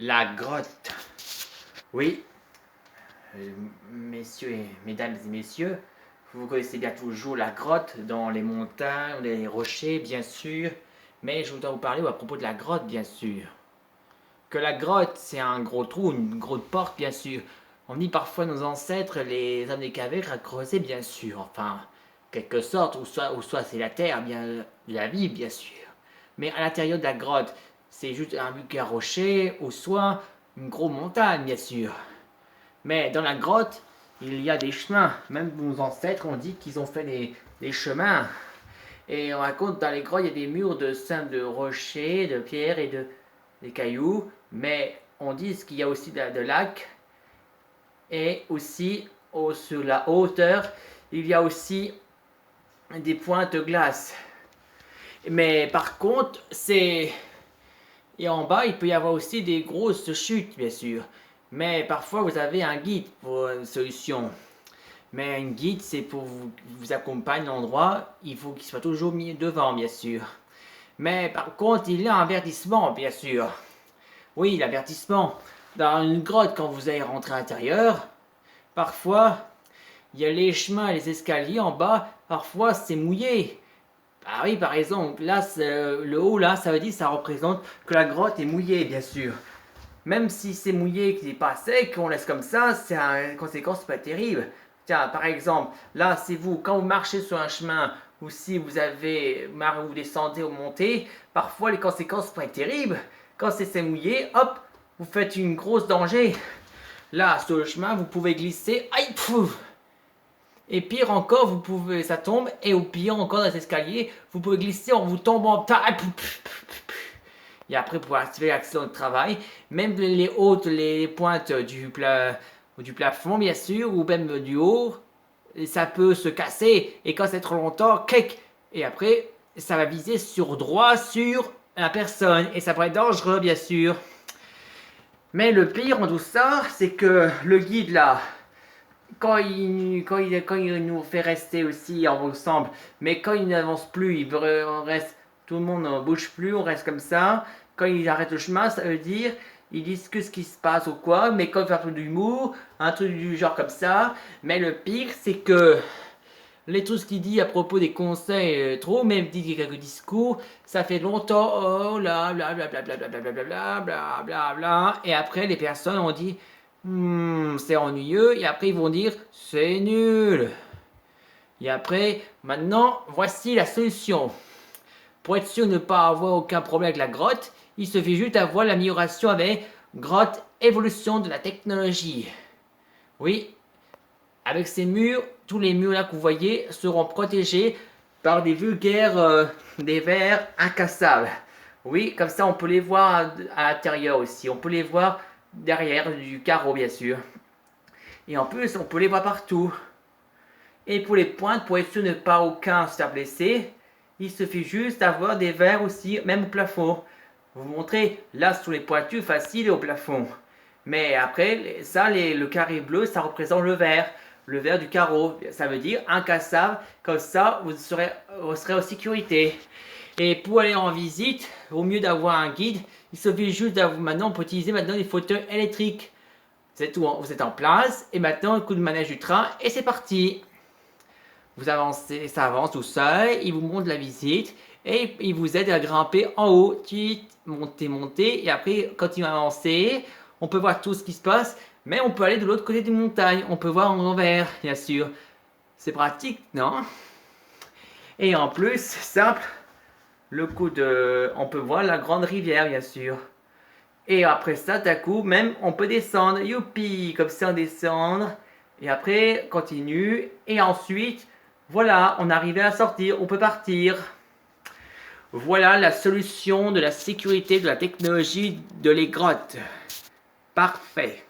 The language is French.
La grotte. Oui, messieurs et mesdames et messieurs, vous connaissez bien toujours la grotte dans les montagnes, les rochers, bien sûr. Mais je voudrais vous parler à propos de la grotte, bien sûr. Que la grotte, c'est un gros trou, une grosse porte, bien sûr. On dit parfois nos ancêtres, les hommes des cavernes, à creuser, bien sûr. Enfin, quelque sorte, ou soit c'est la terre, bien, la vie, bien sûr. Mais à l'intérieur de la grotte, c'est juste un rocher, ou soit une grosse montagne, bien sûr. Mais dans la grotte, il y a des chemins. Même nos ancêtres ont dit qu'ils ont fait des chemins. Et on raconte dans les grottes, il y a des murs de rochers, de pierres et des cailloux. Mais on dit qu'il y a aussi de lacs. Et aussi, sur la hauteur, il y a aussi des pointes de glace. Mais par contre, c'est... Et en bas, il peut y avoir aussi des grosses chutes, bien sûr. Mais parfois, vous avez un guide pour une solution. Mais un guide, c'est pour vous accompagner à l'endroit. Il faut qu'il soit toujours mis devant, bien sûr. Mais par contre, il y a un avertissement, bien sûr. Oui, l'avertissement. Dans une grotte, quand vous allez rentrer à l'intérieur, parfois, il y a les chemins, les escaliers en bas. Parfois, c'est mouillé. Ah oui, par exemple, là, le haut, là, ça veut dire, ça représente que la grotte est mouillée, bien sûr. Même si c'est mouillé, qu'il n'est pas sec, on laisse comme ça, c'est une conséquence pas terrible. Tiens, par exemple, là, c'est vous, quand vous marchez sur un chemin, ou si vous descendez ou montez, parfois les conséquences peuvent être terribles. Quand c'est mouillé, hop, vous faites une grosse danger. Là, sur le chemin, vous pouvez glisser, aïe, pouf. Et pire encore, ça tombe, et au pire encore dans les escaliers, vous pouvez glisser en vous tombant, et après pour activer l'accident de travail, même les pointes du plafond bien sûr, ou même du haut, ça peut se casser, et quand c'est trop longtemps, clic, et après ça va viser droit sur la personne, et ça pourrait être dangereux bien sûr. Mais le pire en tout ça, c'est que le guide là, quand il nous fait rester aussi ensemble, mais quand il n'avance plus, on reste, tout le monde ne bouge plus, on reste comme ça. Quand il arrête le chemin, ça veut dire ils disent que ce qui se passe ou quoi, mais quand il fait un truc d'humour, un truc du genre comme ça. Mais le pire, c'est que tout ce qu'il dit à propos des conseils, trop, même dit quelques discours, ça fait longtemps, oh là, bla bla bla bla bla bla bla bla bla bla bla, et après les personnes ont dit c'est ennuyeux, et après ils vont dire c'est nul. Et après, maintenant, voici la solution. Pour être sûr de ne pas avoir aucun problème avec la grotte, il suffit juste d'avoir l'amélioration avec grotte évolution de la technologie. Oui, avec ces murs, tous les murs là que vous voyez seront protégés par des verres incassables. Oui, comme ça on peut les voir à l'intérieur aussi. On peut les voir derrière du carreau bien sûr. Et en plus, on peut les voir partout. Et pour les pointes, pour être sûr de ne pas aucun se faire blesser, il suffit juste d'avoir des verres aussi, même au plafond. Vous montrez là sous les pointures faciles au plafond. Mais après, ça, le carré bleu, ça représente le verre du carreau. Ça veut dire incassable, comme ça vous serez en sécurité. Et pour aller en visite, au mieux d'avoir un guide, il suffit juste d'avoir, maintenant on peut utiliser maintenant des fauteuils électriques. C'est tout, vous êtes en place, et maintenant un coup de manège du train, et c'est parti. Vous avancez, ça avance tout seul, il vous montre la visite, et il vous aide à grimper en haut, monter, et après, continuer à avancer, on peut voir tout ce qui se passe, mais on peut aller de l'autre côté des montagnes, on peut voir en envers, bien sûr. C'est pratique, non? Et en plus, simple, on peut voir la grande rivière, bien sûr. Et après ça, d'un coup, même, on peut descendre. Youpi! Comme ça, on descend. Et après, continue. Et ensuite, voilà, on arrive à sortir. On peut partir. Voilà la solution de la sécurité de la technologie de les grottes. Parfait.